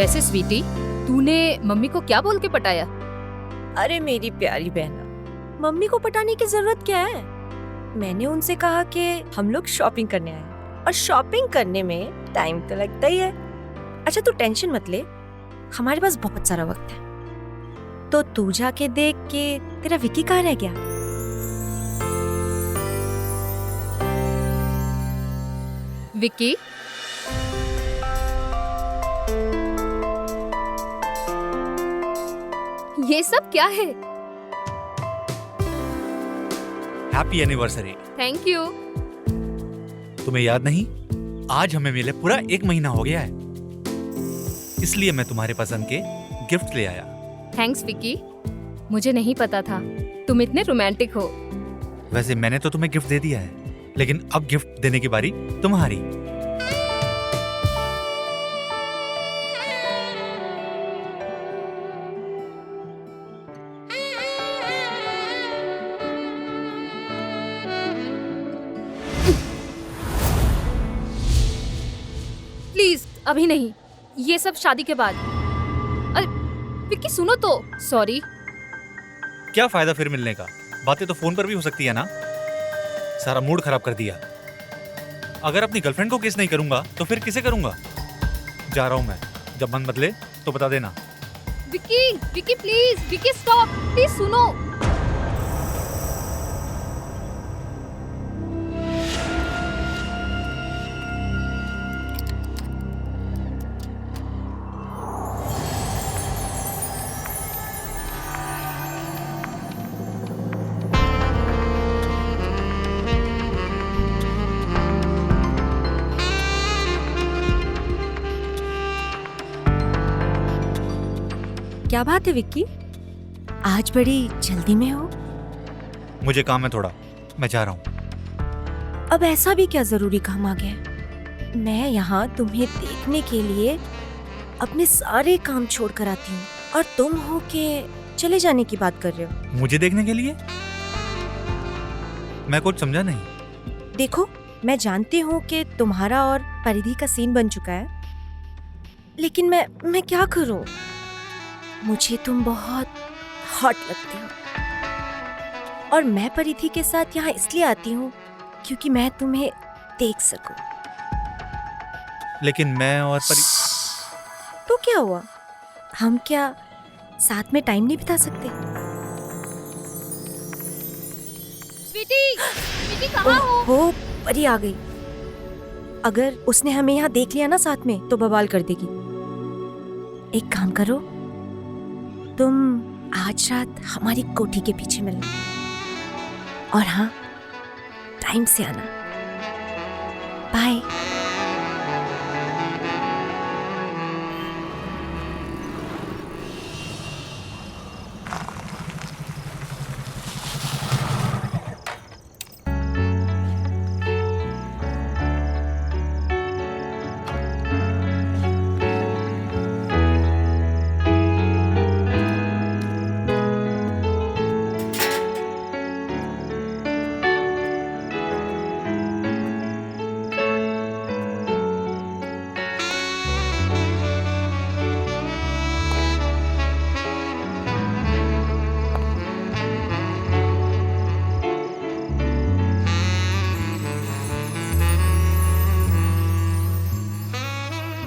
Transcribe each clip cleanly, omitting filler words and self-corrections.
वैसे स्वीटी, तूने मम्मी को क्या बोल के पटाया? अरे मेरी प्यारी बहना, मम्मी को पटाने की जरूरत क्या है? मैंने उनसे कहा कि हम लोग शॉपिंग करने आए हैं और शॉपिंग करने में टाइम तो लगता ही है। अच्छा तू टेंशन मत ले, हमारे पास बहुत सारा वक्त है। तो तू जाके देख के तेरा विकी कहाँ रह गया। विक्की, ये सब क्या है? Happy anniversary. Thank you. तुम्हें याद नहीं, आज हमें मिले पूरा 1 महीना हो गया है, इसलिए मैं तुम्हारे पसंद के गिफ्ट ले आया। थैंक्स विक्की, मुझे नहीं पता था तुम इतने रोमांटिक हो। वैसे मैंने तो तुम्हें गिफ्ट दे दिया है, लेकिन अब गिफ्ट देने की बारी तुम्हारी। प्लीज अभी नहीं, ये सब शादी के बाद। अरे विक्की सुनो तो। सॉरी। क्या फायदा फिर मिलने का, बातें तो फोन पर भी हो सकती है ना। सारा मूड खराब कर दिया। अगर अपनी गर्लफ्रेंड को किस नहीं करूंगा तो फिर किसे करूंगा। जा रहा हूं मैं, जब मन बदले तो बता देना। Vicky, Vicky please, Vicky stop, please सुनो। क्या बात है विक्की, आज बड़ी जल्दी में हो? मुझे काम है थोड़ा, मैं जा रहा हूं। अब ऐसा भी क्या जरूरी काम आ गया? मैं यहाँ तुम्हें देखने के लिए अपने सारे काम छोड़ कर आती हूँ और तुम हो के चले जाने की बात कर रहे हो। मुझे देखने के लिए? मैं कुछ समझा नहीं। देखो, मैं जानती हूँ कि तुम्हारा और परिधि का सीन बन चुका है, लेकिन मैं क्या करूँ? मुझे तुम बहुत हॉट लगती हो और मैं परिधि के साथ यहाँ इसलिए आती हूँ क्योंकि मैं तुम्हें देख सकूं। लेकिन मैं और तो क्या हुआ, हम क्या साथ में टाइम नहीं बिता सकते? स्वीटी, स्वीटी कहाँ हो? परी आ गई। अगर उसने हमें यहाँ देख लिया ना साथ में तो बवाल कर देगी। एक काम करो, तुम आज रात हमारी कोठी के पीछे मिलना, और हाँ, टाइम से आना। बाय।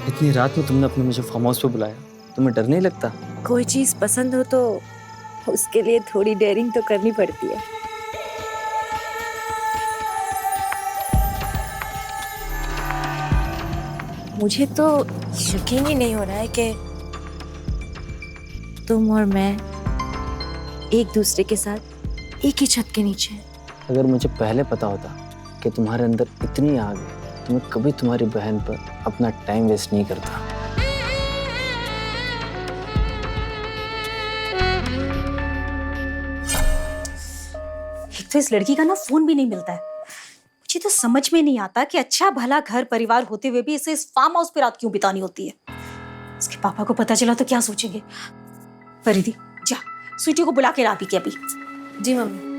इतनी रात में तुमने अपने मुझे फार्म हाउस पे बुलाया, तुम्हें डर नहीं लगता? कोई चीज पसंद हो तो उसके लिए थोड़ी डेयरिंग तो करनी पड़ती है। मुझे तो यकीन ही नहीं हो रहा है कि तुम और मैं एक दूसरे के साथ एक ही छत के नीचे हैं। अगर मुझे पहले पता होता कि तुम्हारे अंदर इतनी आग है तो मैं कभी तुम्हारी बहन पर अपना टाइम वेस्ट नहीं करता। एक तो इस लड़की का ना फोन भी नहीं मिलता है। मुझे तो समझ में नहीं आता कि अच्छा भला घर परिवार होते हुए भी इसे इस फार्म हाउस पे रात क्यों बितानी होती है। इसके पापा को पता चला तो क्या सोचेंगे। परिधि जा, स्वीटी को बुला के ला पी के अभी। जी मम्मी।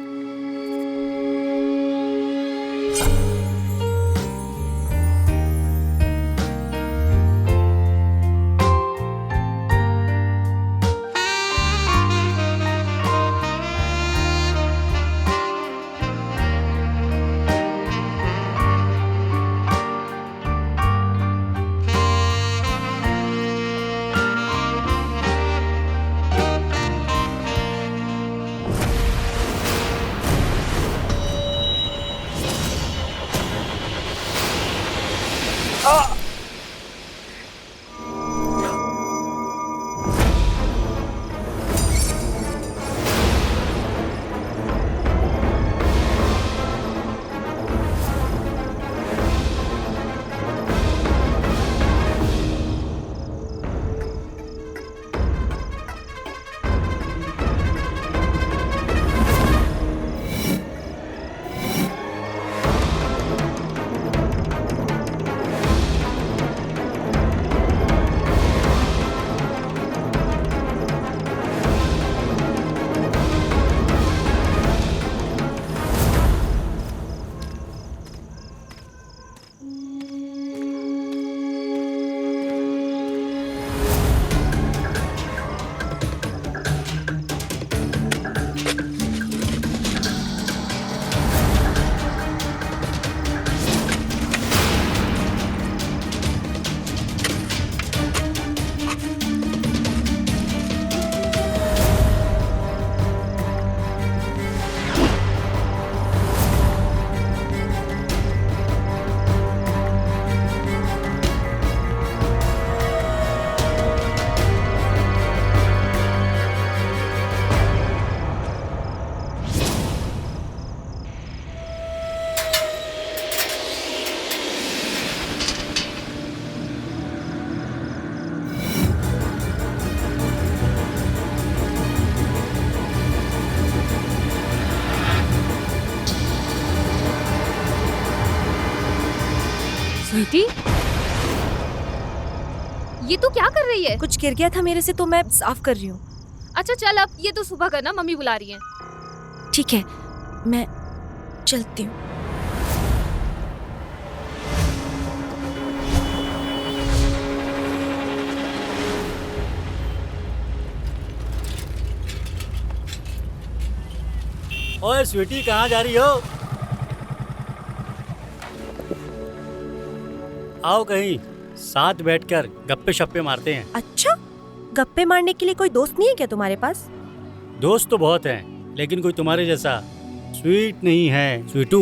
स्वीटी, ये तू क्या कर रही है? कुछ गिर गया था मेरे से तो मैं साफ कर रही हूँ। अच्छा चल, अब ये तो सुबह करना, मम्मी बुला रही है। ठीक है, मैं चलती हूँ। ओए स्वीटी, कहाँ जा रही हो? आओ कहीं साथ बैठकर गप्पे शप्पे मारते हैं। अच्छा, गप्पे मारने के लिए कोई दोस्त नहीं है क्या तुम्हारे पास? दोस्त तो बहुत हैं, लेकिन कोई तुम्हारे जैसा स्वीट नहीं है, स्वीटू।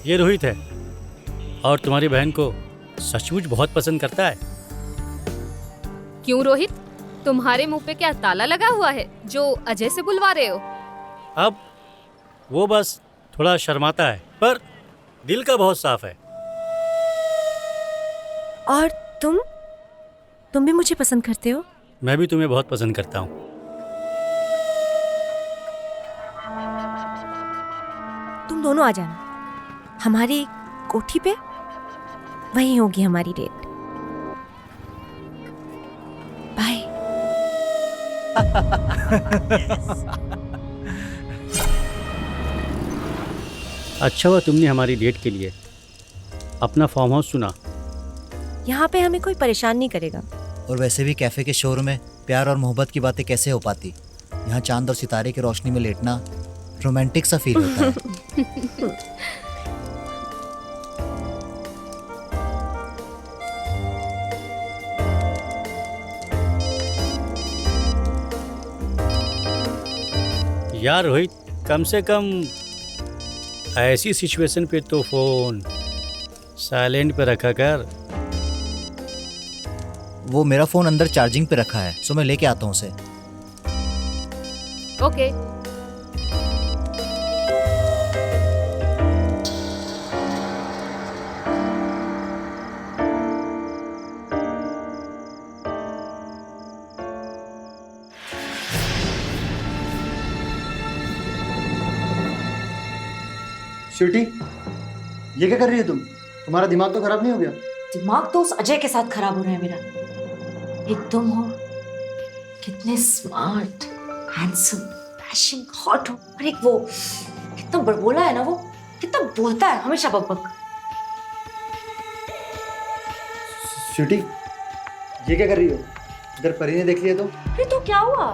ये रोहित है और तुम्हारी बहन को सचमुच बहुत पसंद करता है। क्यों रोहित, तुम्हारे मुंह पे क्या ताला लगा हुआ है जो अजय से बुलवा रहे हो? अब वो बस थोड़ा शर्माता है, पर दिल का बहुत साफ है। और तुम भी मुझे पसंद करते हो? मैं भी तुम्हें बहुत पसंद करता हूँ। तुम दोनों आ जाना हमारी कोठी पे, वहीं होगी हमारी डेट। बाय। अच्छा हुआ तुमने हमारी डेट के लिए अपना फार्म हाउस चुना। यहाँ पे हमें कोई परेशान नहीं करेगा। और वैसे भी कैफे के शोर में प्यार और मोहब्बत की बातें कैसे हो पाती। यहाँ चांद और सितारे की रोशनी में लेटना रोमांटिक सा फील होता है। यार रोहित, कम से कम ऐसी सिचुएशन पे तो फोन साइलेंट पे रखा कर। वो मेरा फोन अंदर चार्जिंग पे रखा है, सो मैं लेके आता हूँ उसे। ओके। स्वीटी, ये क्या कर रही है तुम? तुम्हारा दिमाग तो खराब नहीं हो गया? दिमाग तो उस अजय के साथ खराब हो रहा है मेरा। एक तुम हो, कितने स्मार्ट, हैंडसम, डैशिंग, हॉट हो, और एक वो कितना बड़बोला है ना, वो कितना बोलता है हमेशा बकबक। स्वीटी, ये क्या कर रही हो? इधर परी ने देख लिया तो? अरे तो क्या हुआ?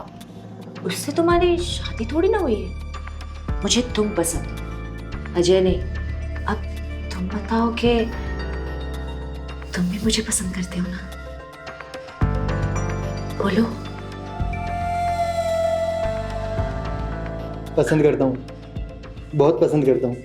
उससे तुम्हारी शादी थोड़ी ना हुई है। मुझे तुम पसंद, अजय नहीं। अब तुम बताओ कि तुम भी मुझे पसंद करते हो ना? बोलो। पसंद करता हूँ, बहुत पसंद करता हूँ।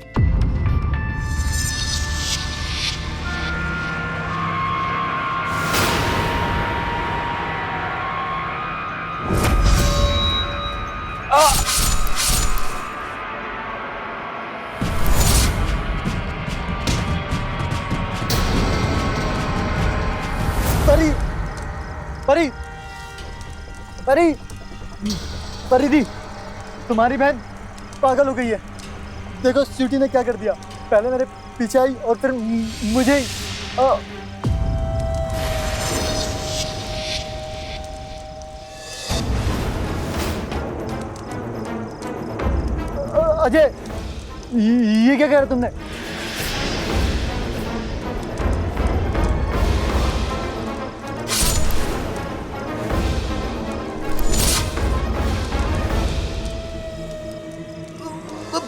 परी, परी, परी, परी दी, तुम्हारी बहन पागल हो गई है। देखो स्वीटी ने क्या कर दिया। पहले मेरे पीछे आई और फिर मुझे अजय, ये क्या कह रहा तुमने?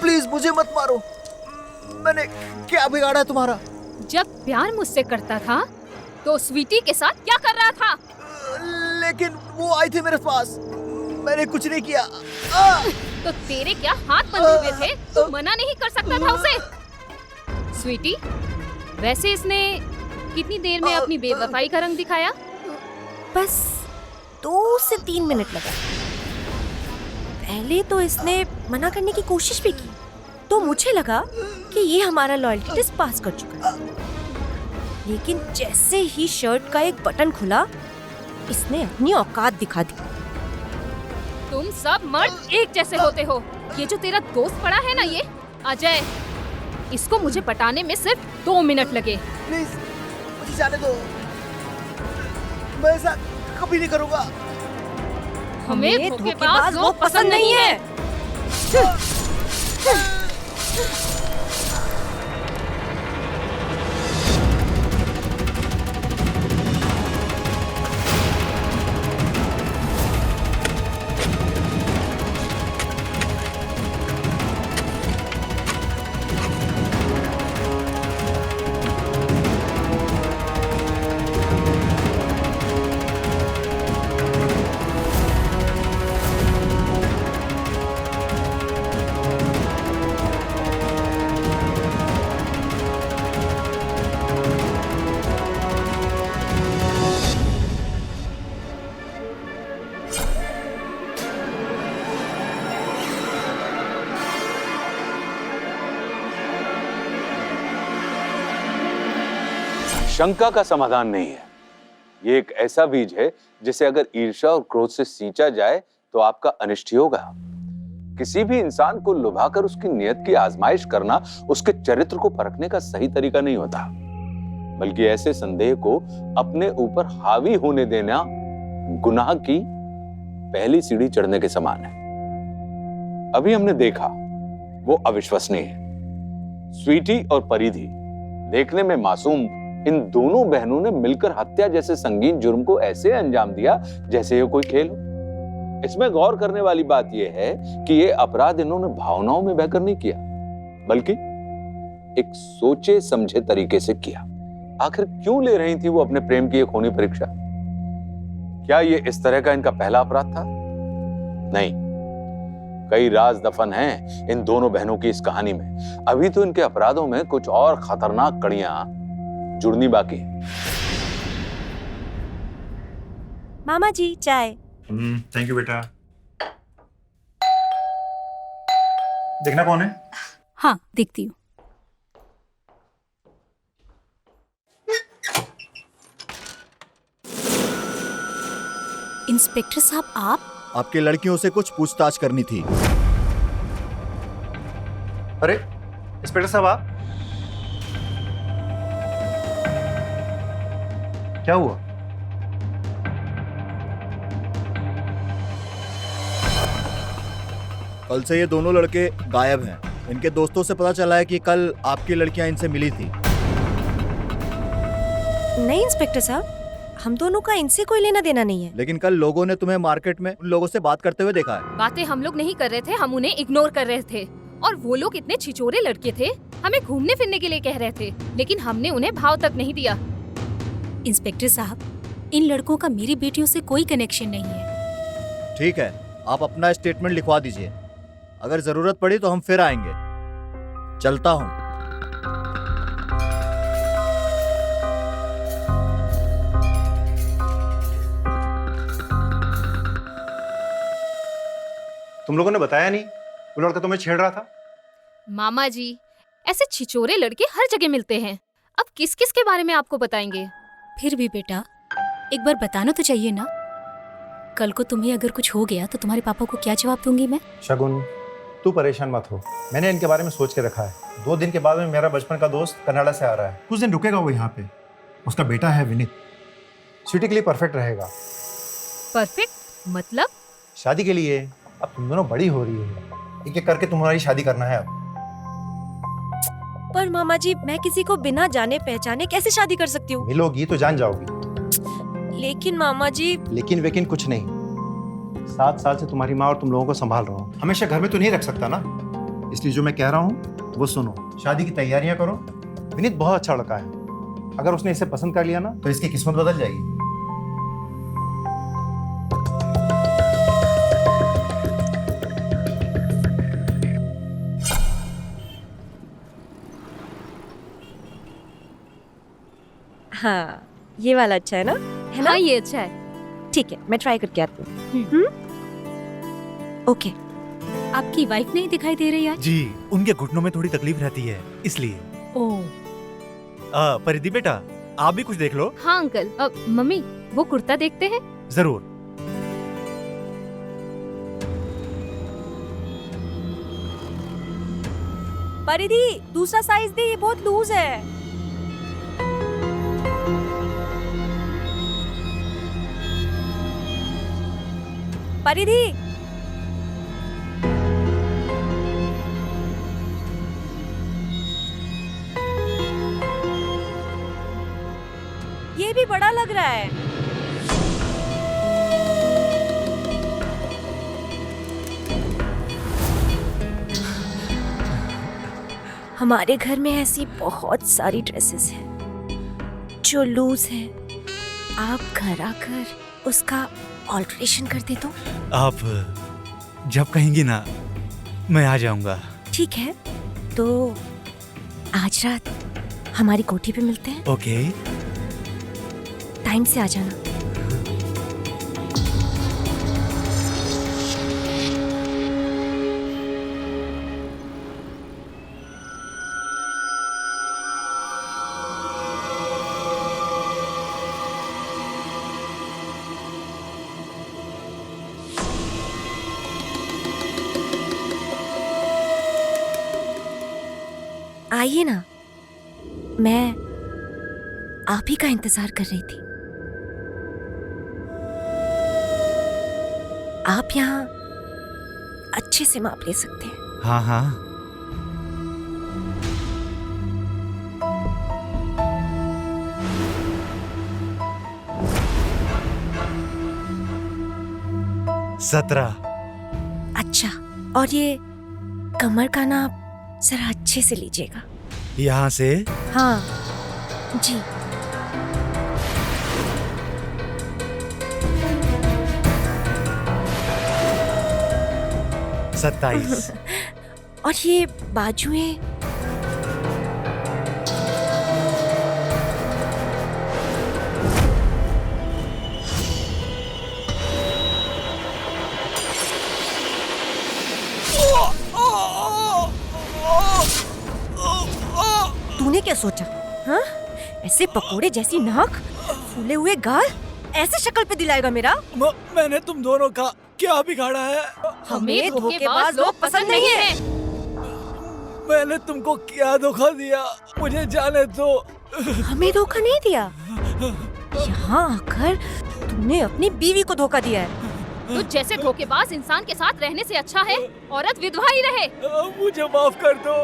प्लीज मुझे मत मारो, मैंने क्या बिगाड़ा तुम्हारा? जब प्यार मुझसे करता था तो स्वीटी के साथ क्या कर रहा था? लेकिन वो आई थी मेरे पास, मैंने कुछ नहीं किया। तो तेरे क्या हाथ बंधे हुए थे? तू मना नहीं कर सकता था उसे? स्वीटी, वैसे इसने कितनी देर में अपनी बेवफाई का रंग दिखाया? बस 2 से 3 मिनट लगा। पहले तो इसने मना करने की कोशिश भी की, तो मुझे लगा कि ये हमारा लॉयल्टी टेस्ट पास कर चुका है। लेकिन जैसे ही शर्ट का एक बटन खुला, इसने अपनी औकात दिखा दी। तुम सब मर्द एक जैसे होते हो। ये जो तेरा दोस्त पड़ा है ना, ये अजय, इसको मुझे पटाने में सिर्फ 2 मिनट लगे। प्लीज मुझे जाने दो, मैं ऐसा कभी नहीं करूंगा। हमें धोखेबाज लोग पसंद नहीं है। शंका का समाधान नहीं है। ये एक ऐसा बीज है जिसे अगर ईर्ष्या और क्रोध से सींचा जाए तो आपका अनिष्ट ही होगा। किसी भी इंसान को लुभाकर उसकी नियत की आजमाइश करना उसके चरित्र को परखने का सही तरीका नहीं होता, बल्कि ऐसे संदेह को अपने ऊपर हावी होने देना गुनाह की पहली सीढ़ी चढ़ने के समान है। अभी हमने देखा वो अविश्वसनीय है। स्वीटी और परिधि देखने में मासूम इन दोनों बहनों ने मिलकर हत्या जैसे संगीन जुर्म को ऐसे अंजाम दिया जैसे ये कोई खेल हो। इसमें गौर करने वाली बात यह है कि ये अपराध इन्होंने भावनाओं में बहकर नहीं किया, बल्कि एक सोचे समझे तरीके से किया। आखिर क्यों ले रही थी वो अपने प्रेम की एक खूनी परीक्षा? क्या ये इस तरह का इनका पहला अपराध था? नहीं, कई राज दफन हैं इन दोनों बहनों की इस कहानी में। अभी तो इनके अपराधों में कुछ और खतरनाक कड़ियां जुड़नी बाकी है। मामा जी चाय। थैंक यू बेटा। देखना कौन है? हाँ देखती हूँ। इंस्पेक्टर साहब आप? आपकी लड़कियों से कुछ पूछताछ करनी थी। अरे इंस्पेक्टर साहब आप? क्या हुआ? कल से ये दोनों लड़के गायब हैं। इनके दोस्तों से पता चला है कि कल आपकी लड़कियां इनसे मिली थी। नहीं इंस्पेक्टर साहब, हम दोनों का इनसे कोई लेना देना नहीं है। लेकिन कल लोगों ने तुम्हें मार्केट में उन लोगों से बात करते हुए देखा है। बातें हम लोग नहीं कर रहे थे, हम उन्हें इग्नोर कर रहे थे। और वो लोग इतने छिचोरे लड़के थे, हमें घूमने फिरने के लिए कह रहे थे, लेकिन हमने उन्हें भाव तक नहीं दिया। इंस्पेक्टर साहब, इन लड़कों का मेरी बेटियों से कोई कनेक्शन नहीं है। ठीक है, आप अपना स्टेटमेंट लिखवा दीजिए। अगर जरूरत पड़ी तो हम फिर आएंगे। चलता हूँ। तुम लोगों ने बताया नहीं वो लड़का तुम्हें छेड़ रहा था? मामा जी, ऐसे छिचोरे लड़के हर जगह मिलते हैं। अब किस किस के बारे में आपको बताएंगे? फिर भी बेटा, एक बार बताना तो चाहिए ना। कल को तुम्हें अगर कुछ हो गया तो तुम्हारे पापा को क्या जवाब दूंगी मैं? शगुन, तू परेशान मत हो। मैंने इनके बारे में सोच के रखा है। 2 दिन के बाद में मेरा बचपन का दोस्त कनाडा से आ रहा है। कुछ दिन रुकेगा वो यहाँ पे। उसका बेटा है विनीत। स्वीटी के लिए परफेक्ट रहेगा। परफेक्ट मतलब? शादी के लिए। अब तुम दोनों बड़ी हो रही है, एक एक करके तुम्हारी शादी करना है अब। पर मामा जी, मैं किसी को बिना जाने पहचाने कैसे शादी कर सकती हूँ? मिलोगी तो जान जाओगी। लेकिन मामा जी। लेकिन वेकिन कुछ नहीं। 7 साल से तुम्हारी माँ और तुम लोगों को संभाल रहा हूँ। हमेशा घर में तो नहीं रख सकता ना, इसलिए जो मैं कह रहा हूँ वो सुनो। शादी की तैयारियां करो। विनीत बहुत अच्छा लड़का है। अगर उसने इसे पसंद कर लिया ना तो इसकी किस्मत बदल जाएगी। हाँ, ये वाला अच्छा है ना? है ना? हाँ, ये अच्छा है। ठीक है, मैं ट्राई करके आती हूँ। ओके। आपकी वाइफ नहीं दिखाई दे रही आज? जी, उनके घुटनों में थोड़ी तकलीफ रहती है, इसलिए। ओह। परिधि बेटा, आप भी कुछ देख लो। हाँ अंकल। मम्मी, वो कुर्ता देखते हैं? जरूर। परिधि दूसरा साइज दे, ये बहुत लूज है। परिधि ये भी बड़ा लग रहा है। हमारे घर में ऐसी बहुत सारी ड्रेसेस हैं जो लूज है। आप घर आकर उसका ऑल्टरेशन कर दे तो। आप जब कहेंगी ना मैं आ जाऊंगा। ठीक है, तो आज रात हमारी कोठी पे मिलते हैं। ओके। टाइम से आ जाना। आइए ना, मैं आप ही का इंतजार कर रही थी। आप यहाँ अच्छे से माप ले सकते हैं। हाँ हाँ। सत्रह। अच्छा, और ये कमर का नाप जरा अच्छे से लीजिएगा। यहाँ से? हाँ जी। सत्ताईस। और ये बाजुएं? तूने क्या सोचा? हाँ, ऐसे पकोड़े जैसी नाक, फूले हुए गाल, ऐसे शक्ल पे दिलाएगा मेरा? मैंने तुम दोनों का क्या बिगाड़ा है? हमें धोखेबाज लोग पसंद नहीं है। मैंने तुमको क्या धोखा दिया? मुझे जाने दो। हमें धोखा नहीं दिया। यहाँ आकर तूने अपनी बीवी को धोखा दिया है। तो जैसे धोखेबाज इंसान के साथ रहने से अच्छा है औरत विधवा ही रहे। मुझे माफ कर दो।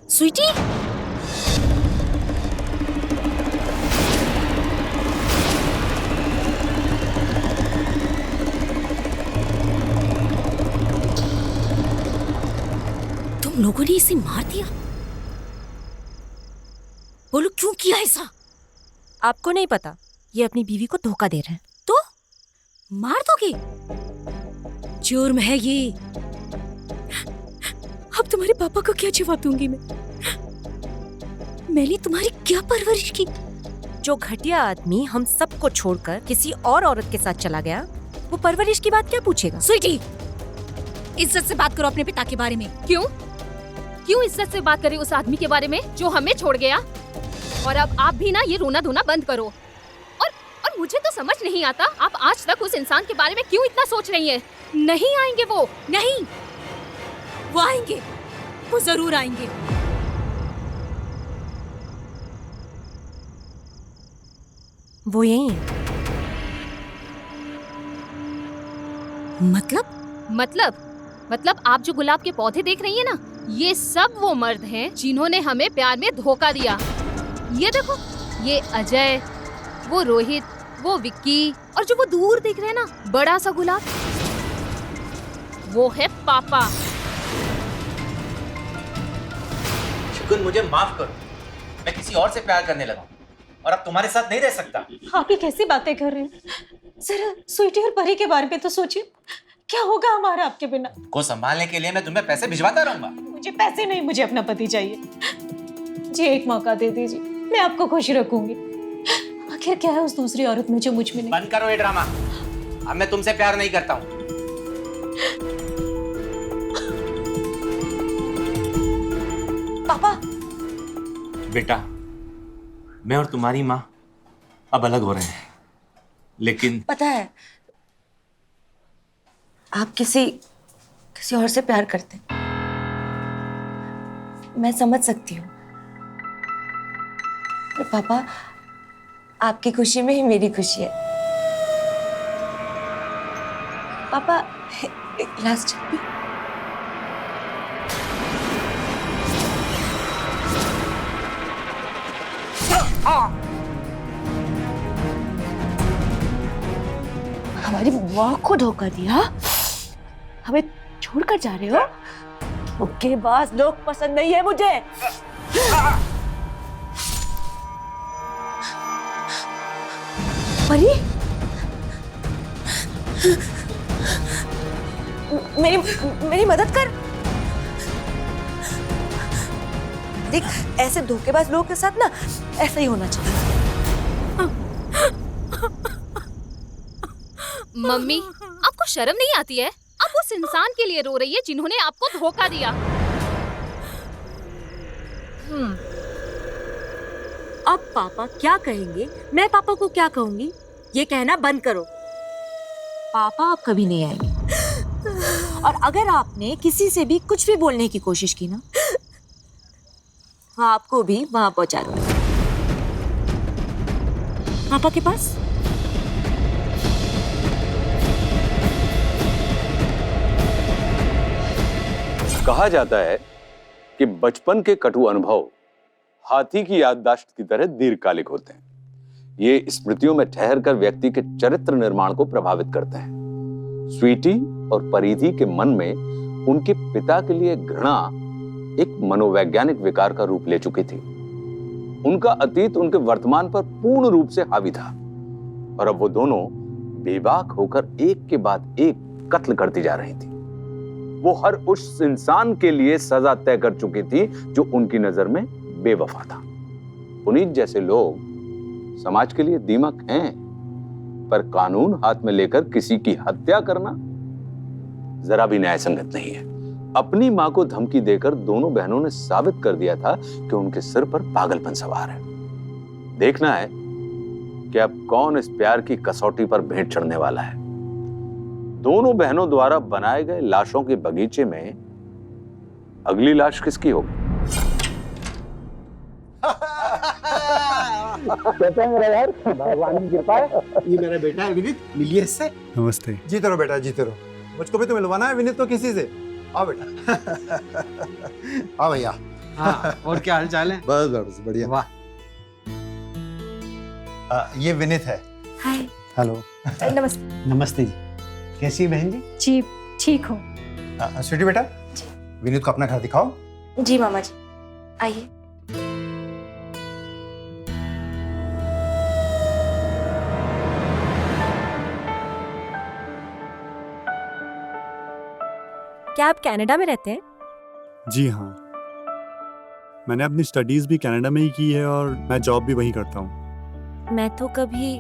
स्वीटी, तुम लोगों ने इसे मार दिया? बोलो क्यों किया ऐसा? आपको नहीं पता, ये अपनी बीवी को धोखा दे रहे हैं। तो मार दोगे? जुर्म है ये। अब तुम्हारे पापा को क्या जवाब दूंगी मैंने तुम्हारी क्या परवरिश की? जो घटिया आदमी हम सबको छोड़कर किसी और औरत के साथ चला गया, वो परवरिश की बात क्या पूछेगा? स्वीटी, इज्जत से बात करो अपने पिता के बारे में। क्यों क्यों इज्जत से बात करें उस आदमी के बारे में जो हमें छोड़ गया? और अब आप भी ना ये रोना धोना बंद करो। और मुझे तो समझ नहीं आता, आप आज तक उस इंसान के बारे में क्यों इतना सोच रही हैं? नहीं आएंगे वो। नहीं, वो आएंगे, वो जरूर आएंगे। वो यही है। मतलब आप जो गुलाब के पौधे देख रही हैं ना, ये सब वो मर्द हैं जिन्होंने हमें प्यार में धोखा दिया। ये देखो, ये अजय, वो रोहित, वो विक्की, और जो वो दूर दिख रहे हैं ना बड़ा सा गुलाब, वो है पापा। शुकुन, मुझे माफ करो, मैं किसी और से प्यार करने लगा और अब तुम्हारे साथ नहीं रह सकता। आप ही कैसी बातें कर रहे हैं? जरा स्वीटी और परी के बारे में तो सोचिए, क्या होगा हमारा आपके बिना? को संभालने के लिए मैं तुम्हें पैसे भिजवाता रहूंगा। मुझे पैसे नहीं, मुझे अपना पति चाहिए। मुझे एक मौका दे दीजिए, मैं आपको खुश रखूंगी। आखिर क्या है उस दूसरी औरत में जो मुझ में नहीं? बंद करो ये ड्रामा। अब मैं तुमसे प्यार नहीं करता हूँ। पापा, बेटा, मैं और तुम्हारी माँ अब अलग हो रहे हैं, लेकिन पता है आप किसी और से प्यार करते हैं। मैं समझ सकती हूँ, पर पापा आपकी खुशी में ही मेरी खुशी है। पापा एक गिलास चाय पी। हमारी माँ को धोखा दिया, हमें छोड़कर जा रहे हो? धोखेबाज लोग पसंद नहीं है मुझे। परी, मेरी मदद कर। देख, ऐसे धोखेबाज लोगों के साथ ना ऐसा ही होना चाहिए। मम्मी, आपको शर्म नहीं आती है? आप उस इंसान के लिए रो रही है जिन्होंने आपको धोखा दिया। अब पापा क्या कहेंगे, मैं पापा को क्या कहूंगी? ये कहना बंद करो। पापा अब कभी नहीं आएंगे, और अगर आपने किसी से भी कुछ भी बोलने की कोशिश की ना, तो आपको भी वहां पहुंचा दूंगी, पापा के पास। कहा जाता है कि बचपन के कटु अनुभव हाथी की याददाश्त की तरह दीर्घकालिक होते हैं। ये स्मृतियों में ठहरकर व्यक्ति के चरित्र निर्माण को प्रभावित करते हैं। स्वीटी और परिधि के मन में उनके पिता के लिए घृणा एक मनोवैज्ञानिक विकार का रूप ले चुकी थी। उनका अतीत उनके वर्तमान पर पूर्ण रूप से हावी था, और अब वो दोनों बेबाक होकर एक के बाद एक कत्ल करती जा रही थी। वो हर उस इंसान के लिए सजा तय कर चुकी थी जो उनकी नजर में बेवफा था। पुनीत जैसे लोग समाज के लिए दीमक हैं, पर कानून हाथ में लेकर किसी की हत्या करना जरा भी न्यायसंगत नहीं है। अपनी मां को धमकी देकर दोनों बहनों ने साबित कर दिया था कि उनके सिर पर पागलपन सवार है। देखना है कि अब कौन इस प्यार की कसौटी पर भेंट चढ़ने वाला है। दोनों बहनों द्वारा बनाए गए लाशों के बगीचे में अगली लाश किसकी होगी? कैसा है मेरा यार? भगवान की कृपा है। ये मेरा बेटा है विनीत, मिलिए इससे। नमस्ते। जीते रहो बेटा, जीते रहो। मुझको भी तो मिलवाना है विनीत को किसी से। आओ बेटा। आओ भैया। हाँ, और क्या हाल चाल है? बस बस बढ़िया। वाह। ये विनीत है। हाय। हेलो। नमस्ते। नमस्ते जी। कैसी बहन जी? जी ठीक हूँ। स्वीटी बेटा, विनीत को अपना घर दिखाओ। जी मामा जी, आइए। क्या आप कनाडा में रहते हैं? जी हाँ, मैंने अपनी स्टडीज भी कनाडा में ही की है और मैं जॉब भी वहीं करता हूँ। मैं तो कभी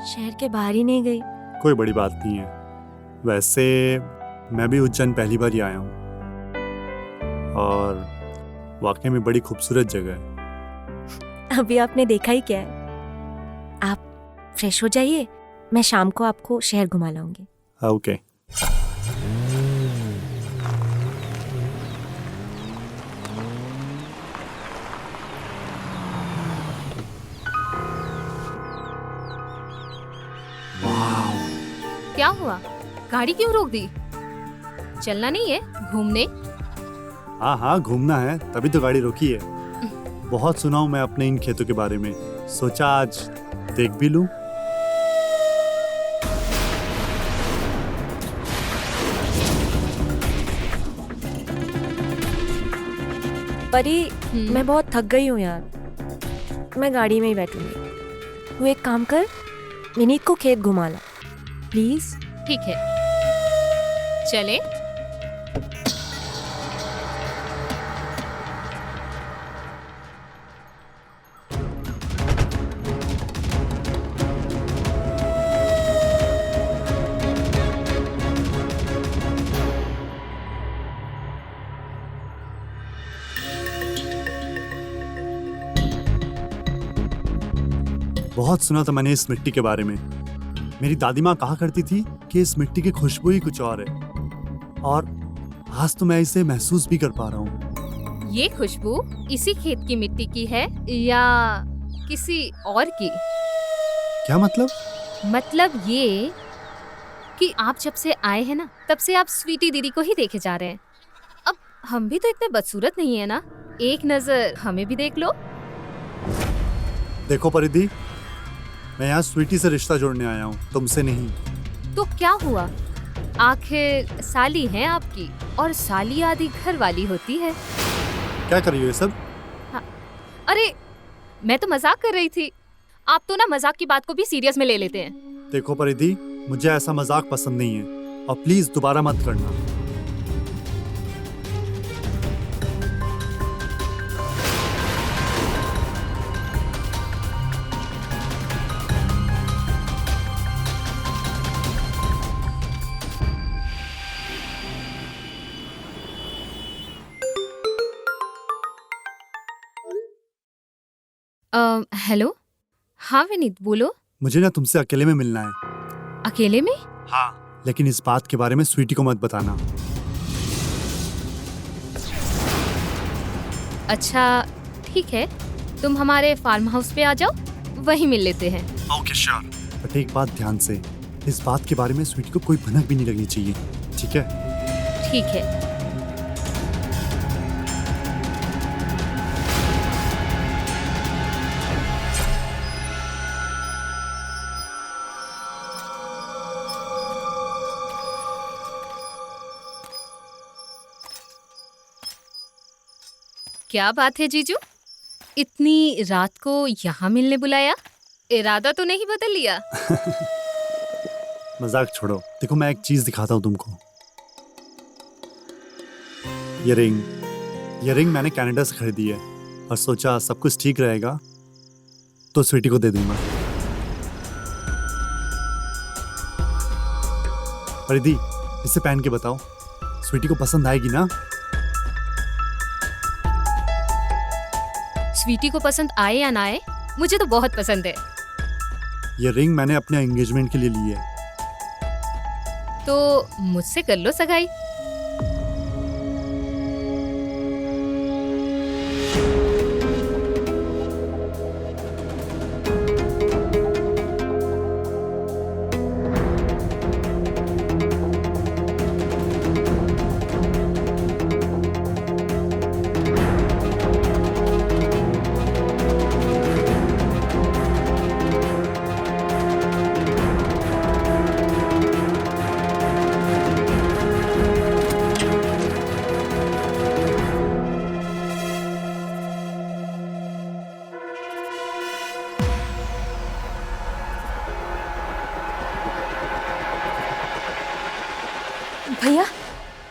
शहर के बाहर ही नहीं गई। कोई बड़ी बात नहीं है। वैसे मैं भी उज्जैन पहली बार ही आया हूँ और वाकई में बड़ी खूबसूरत जगह है। अभी आपने देखा ही क्या है। आप फ्रेश हो जाइए, मैं शाम को आपको शहर घुमा लाऊंगी। ओके। क्या हुआ? गाड़ी क्यों रोक दी? चलना नहीं है घूमने? हाँ हाँ, घूमना है, तभी तो गाड़ी रोकी है। बहुत सुना हूँ मैं अपने इन खेतों के बारे में, सोचा आज देख भी लूं। परी, मैं बहुत थक गई हूँ यार, मैं गाड़ी में ही बैठूंगी। तू एक काम कर, विनीत को खेत घुमा ला प्लीज। ठीक है, चले। बहुत सुना था मैंने इस मिट्टी के बारे में। मेरी दादी माँ कहा करती थी कि इस मिट्टी की खुशबू ही कुछ और है, और आज तो मैं इसे महसूस भी कर पा रहा हूँ। ये खुशबू इसी खेत की मिट्टी की है या किसी और की? क्या मतलब? मतलब ये कि आप जब से आए हैं ना, तब से आप स्वीटी दीदी को ही देखे जा रहे हैं। अब हम भी तो इतने बदसूरत नहीं है ना, एक नजर हमें भी देख लो। देखो परिधि, मैं यहाँ स्वीटी से रिश्ता जोड़ने आया हूँ, तुमसे नहीं। तो क्या हुआ, आखिर साली है आपकी, और साली आदि घर वाली होती है। क्या कर रही हो ये सब? अरे मैं तो मजाक कर रही थी, आप तो ना मजाक की बात को भी सीरियस में ले लेते हैं। देखो परिधि, मुझे ऐसा मजाक पसंद नहीं है, और प्लीज दोबारा मत करना। हेलो, हाँ विनीत बोलो। मुझे ना तुमसे अकेले में मिलना है। अकेले में? हाँ, लेकिन इस बात के बारे में स्वीटी को मत बताना। अच्छा ठीक है, तुम हमारे फार्म हाउस पे आ जाओ, वहीं मिल लेते हैं। Okay sure. बट एक बात ध्यान से, इस बात के बारे में स्वीटी को कोई भनक भी नहीं लगनी चाहिए, ठीक है? ठीक है। क्या बात है जीजू, इतनी रात को यहाँ मिलने बुलाया? इरादा तो नहीं बदल लिया? मजाक छोड़ो, देखो मैं एक चीज दिखाता हूँ तुमको। ये रिंग मैंने कनाडा से खरीदी है, और सोचा सब कुछ ठीक रहेगा तो स्वीटी को दे दूंगा। परिधि, इसे पहन के बताओ, स्वीटी को पसंद आएगी ना? स्वीटी को पसंद आए या ना आए, मुझे तो बहुत पसंद है। ये रिंग मैंने अपने एंगेजमेंट के लिए ली है। तो मुझसे कर लो सगाई। भैया,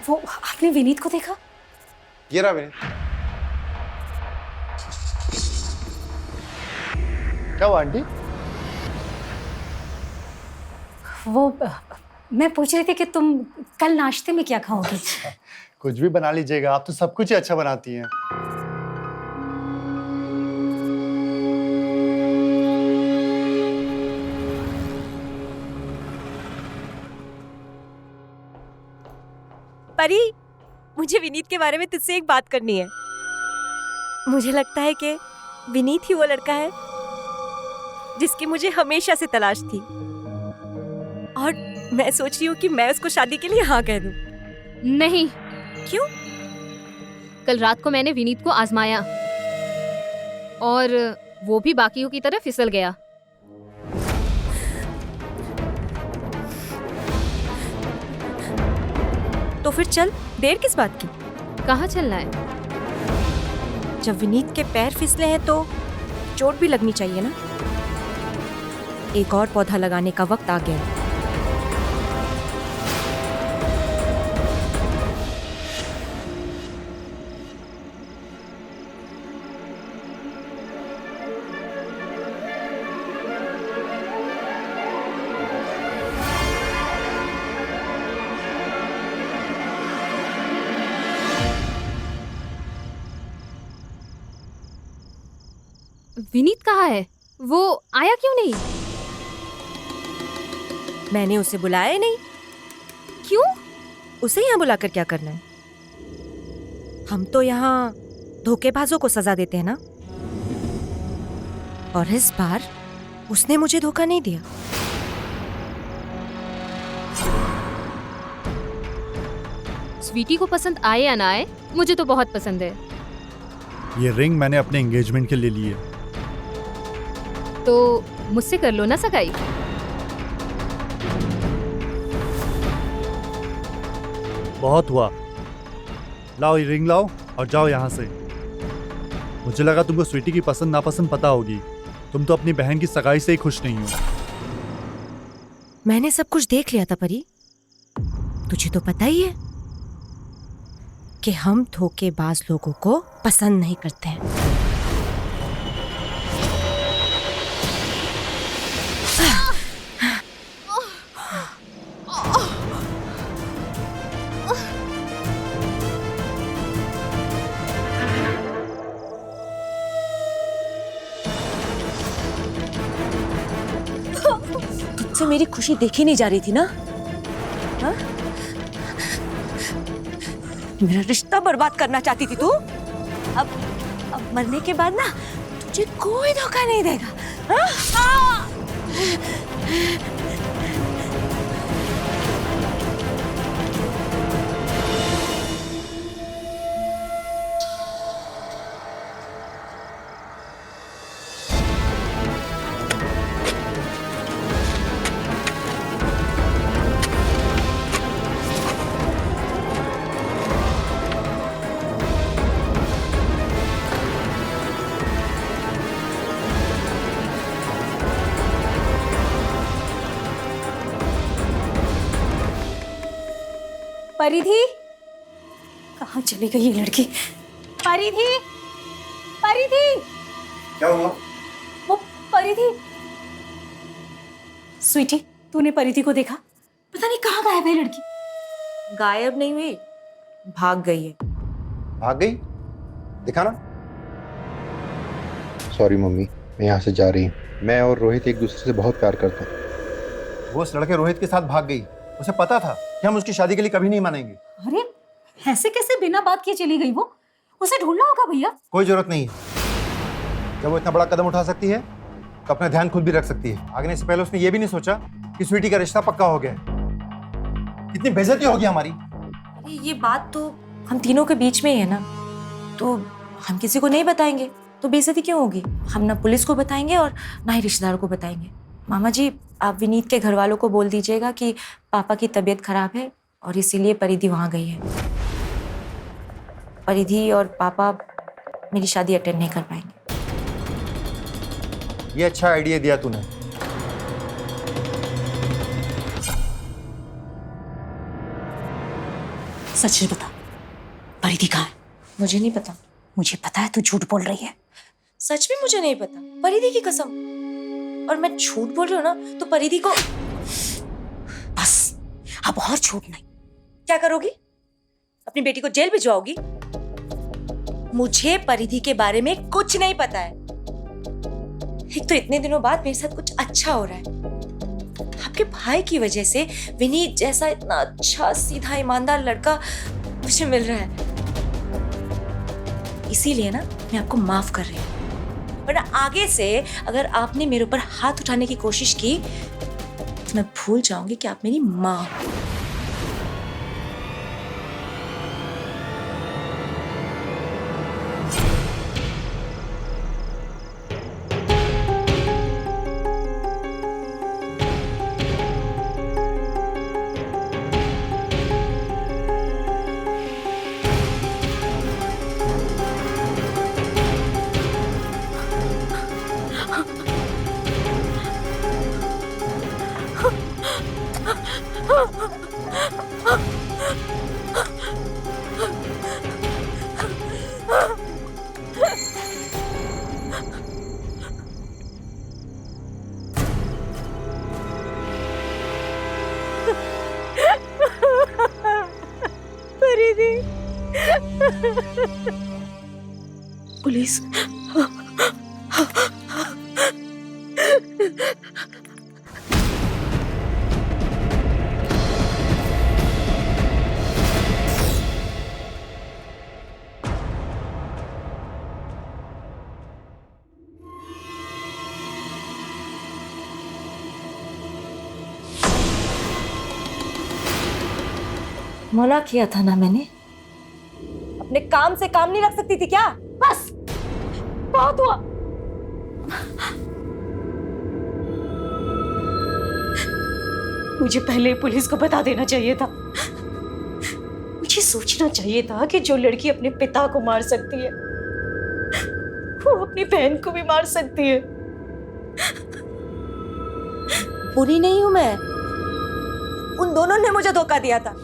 वो आपने विनीत को देखा? ये रहा विनीत। क्या हुआ आंटी? वो मैं पूछ रही थी कि तुम कल नाश्ते में क्या खाओगी? कुछ भी बना लीजिएगा, आप तो सब कुछ ही अच्छा बनाती हैं। परी, मुझे विनीत के बारे में तुझसे एक बात करनी है। मुझे लगता है कि विनीत ही वो लड़का है जिसकी मुझे हमेशा से तलाश थी, और मैं सोच रही हूँ कि मैं उसको शादी के लिए हाँ कह दूँ। नहीं। क्यों? कल रात को मैंने विनीत को आजमाया, और वो भी बाकियों की तरह फिसल गया। तो फिर चल, देर किस बात की? कहाँ चलना है? जब विनीत के पैर फिसले हैं तो चोट भी लगनी चाहिए ना। एक और पौधा लगाने का वक्त आ गया। विनीत कहाँ है? वो आया क्यों नहीं? मैंने उसे बुलाया ही नहीं। क्यों? उसे यहाँ बुलाकर क्या करना है? हम तो यहाँ धोखेबाजों को सजा देते हैं ना। और इस बार उसने मुझे धोखा नहीं दिया। स्वीटी को पसंद आए या ना आए, मुझे तो बहुत पसंद है। ये रिंग मैंने अपने एंगेजमेंट के लिए ली है। तो मुझसे कर लो ना सगाई। बहुत हुआ, लाओ ये रिंग लाओ और जाओ यहाँ से। मुझे लगा तुमको स्वीटी की पसंद नापसंद पता होगी। तुम तो अपनी बहन की सगाई से ही खुश नहीं हो। मैंने सब कुछ देख लिया था परी। तुझे तो पता ही है कि हम धोखेबाज लोगों को पसंद नहीं करते हैं। तुझसे मेरी खुशी देखी नहीं जा रही थी ना? हा? मेरा रिश्ता बर्बाद करना चाहती थी तू। अब मरने के बाद ना तुझे कोई धोखा नहीं देगा। हा? परिधि, कहाँ चली गई ये लड़की? परिधि, परिधि, क्या हुआ? वो परिधि। स्वीटी, तूने परिधि को देखा? पता नहीं कहाँ गायब है लड़की। गायब नहीं हुई, भाग गई है। भाग गई? दिखा ना। सॉरी मम्मी, मैं यहाँ से जा रही हूँ। मैं और रोहित एक दूसरे से बहुत प्यार करते हैं। वो उस लड़के रोहित के साथ भाग गई। उसे पता था कि हम उसकी शादी के लिए कभी नहीं मानेंगे। अरे ऐसे कैसे बिना बात किए चली गई वो? उसे ढूंढना होगा भैया। कोई जरूरत नहीं है। जब वो इतना बड़ा कदम उठा सकती है तो अपना ध्यान खुद भी रख सकती है। भागने से पहले उसने ये भी नहीं सोचा कि स्वीटी का रिश्ता पक्का हो गया है। कितनी बेइज्जती होगी हमारी। अरे ये बात तो हम तीनों के बीच में ही है ना, तो हम किसी को नहीं बताएंगे तो बेइज्जती क्यों होगी? हम ना पुलिस को बताएंगे और ना ही रिश्तेदारों को बताएंगे। मामा जी, आप विनीत के घर वालों को बोल दीजिएगा कि पापा की तबीयत खराब है और इसीलिए परिधि वहां गई है। परिधि और पापा मेरी शादी अटेंड नहीं कर पाएंगे। ये अच्छा आइडिया दिया तूने। सच बता, परिधि कहाँ है? मुझे नहीं पता। मुझे पता है तू झूठ बोल रही है। सच में मुझे नहीं पता, परिधि की कसम। और मैं झूठ बोल रही हूँ ना तो परिधि को बस अब और झूठ नहीं। क्या करोगी? अपनी बेटी को जेल भिजवाओगी? मुझे परिधि के बारे में कुछ नहीं पता है। एक तो इतने दिनों बाद मेरे साथ कुछ अच्छा हो रहा है। आपके भाई की वजह से विनीत जैसा इतना अच्छा सीधा ईमानदार लड़का मुझे मिल रहा है। इसीलिए ना मैं आपको माफ कर रही हूँ, वरना आगे से अगर आपने मेरे ऊपर हाथ उठाने की कोशिश की तो मैं भूल जाऊंगी कि आप मेरी माँ हो। पुलिस, मना किया था ना मैंने। अपने काम से काम नहीं रख सकती थी क्या? बस बहुत हुआ। मुझे पहले पुलिस को बता देना चाहिए था। मुझे सोचना चाहिए था कि जो लड़की अपने पिता को मार सकती है वो अपनी बहन को भी मार सकती है। बुरी नहीं हूं मैं, उन दोनों ने मुझे धोखा दिया था।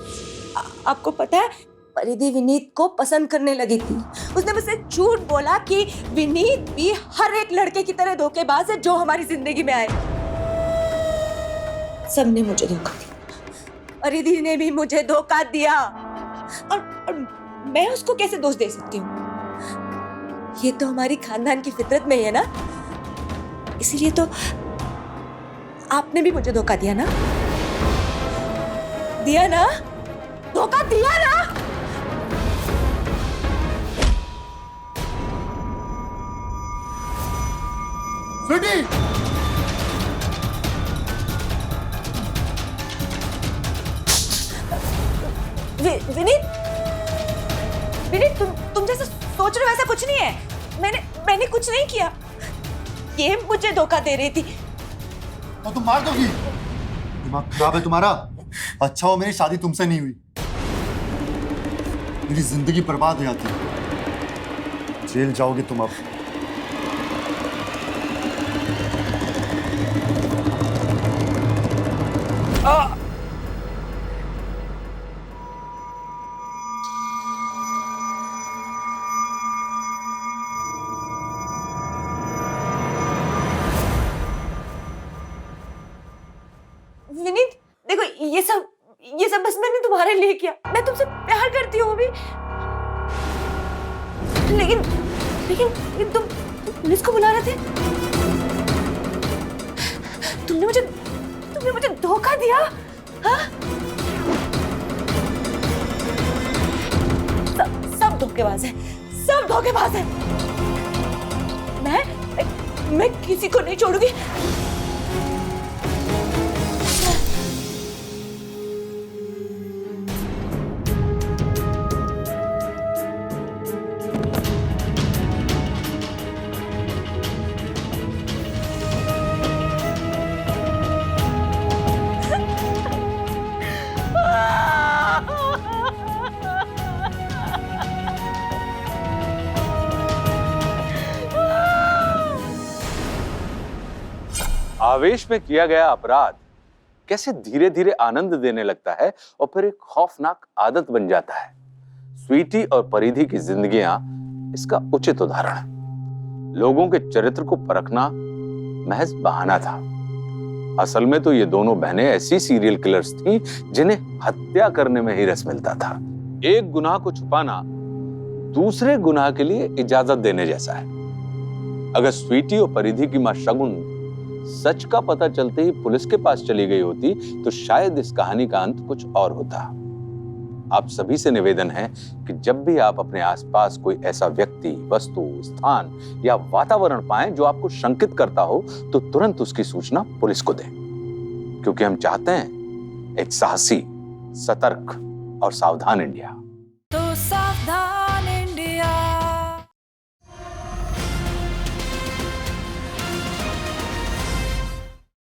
आपको पता है, परिधि विनीत को पसंद करने लगी थी। उसने मुझसे झूठ बोला कि विनीत भी हर एक लड़के की तरह धोखेबाज है जो हमारी जिंदगी में आए। सबने मुझे धोखा दिया, परिधि ने भी मुझे धोखा दिया, और मैं उसको कैसे दोष दे सकती हूँ? ये तो हमारी खानदान की फितरत में ही है ना। इसीलिए तो आपने भी मुझे धोखा दिया ना, धोखा दिया ना। स्वीटी, विनीत, तुम जैसा सोच रहे हो वैसा कुछ नहीं है। मैंने कुछ नहीं किया, ये मुझे धोखा दे रही थी। तो तुम मार दोगी? दिमाग खराब है तुम्हारा? अच्छा हो मेरी शादी तुमसे नहीं हुई, मेरी जिंदगी बर्बाद हो जाती। जेल जाओगे तुम अब। विनीत, देखो ये सब बस मैंने तुम्हारे लिए किया। मैं तुमसे प्यार करती हूँ अभी, लेकिन तुम पुलिस को बुला रहे थे। तुमने मुझे धोखा दिया। हाँ? सब धोखेबाज है, सब धोखेबाज है। मैं किसी को नहीं छोड़ूंगी। आवेश में किया गया अपराध कैसे धीरे धीरे आनंद देने लगता है और फिर एक खौफनाक आदत बन जाता है। स्वीटी और परिधि की जिंदगियां इसका उचित उदाहरण है। लोगों के चरित्र को परखना महज बहाना था। असल में तो ये दोनों बहनें ऐसी सीरियल किलर्स थीं जिन्हें हत्या करने में ही रस मिलता था। एक गुनाह को छुपाना दूसरे गुनाह के लिए इजाजत देने जैसा है। अगर स्वीटी और परिधि की मां शगुन सच का पता चलते ही पुलिस के पास चली गई होती तो शायद इस कहानी का अंत कुछ और होता। आप सभी से निवेदन है कि जब भी आप अपने आसपास कोई ऐसा व्यक्ति, वस्तु, स्थान या वातावरण पाएं जो आपको शंकित करता हो तो तुरंत उसकी सूचना पुलिस को दें, क्योंकि हम चाहते हैं एक साहसी, सतर्क और सावधान इंडिया।